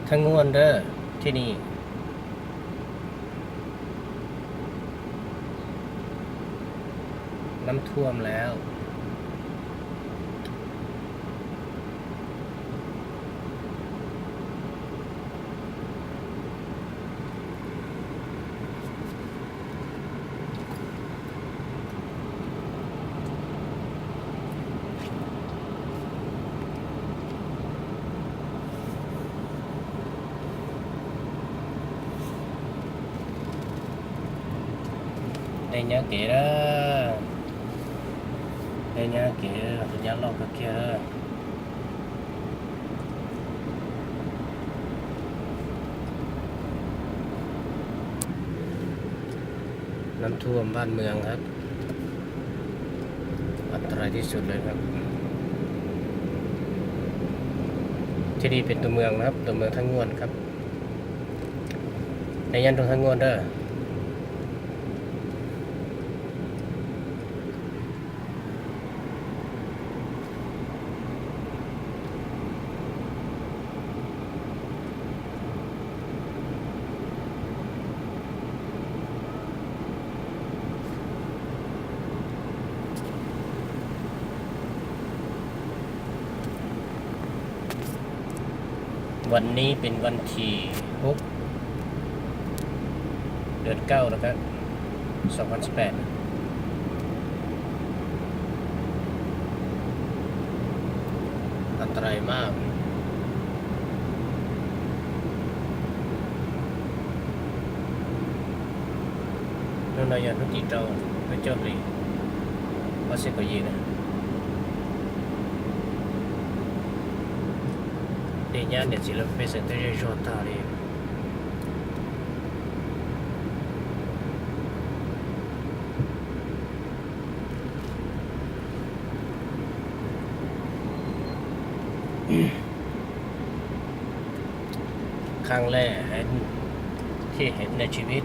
ทั้งงวนเด้อที่นี่น้ำท่วมแล้วđây nhớ kỹ đó, đây nhớ kỹ tôi nhớ lọc cái kia đó. น้ำท่วมบ้านเมืองครับอันตรายที่สุดเลยครับที่นี่เป็นตัวเมืองนะครับตัวเมืองทั้งงวนครับในยันตรงทั้งงวนเด้อวันนี้เป็นวันที่6 เดือน 9นะครับ2018อันตรายมากนั่นนายยันทุกทีเราไปจอดเลยว่าเสียก็ยีนะNhà để chỉ là bây giờ tôi cho ta đi khang lệที่เห็นในชีวิต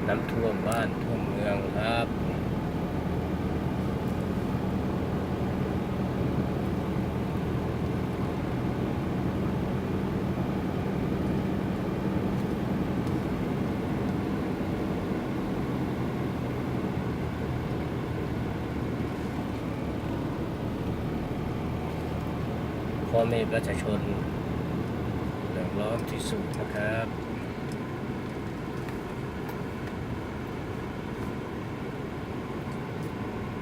น้ำท่วมบ้านท่วมเมืองครับพ่อแม่ประชาชนเดือดร้อนที่สุดนะครับ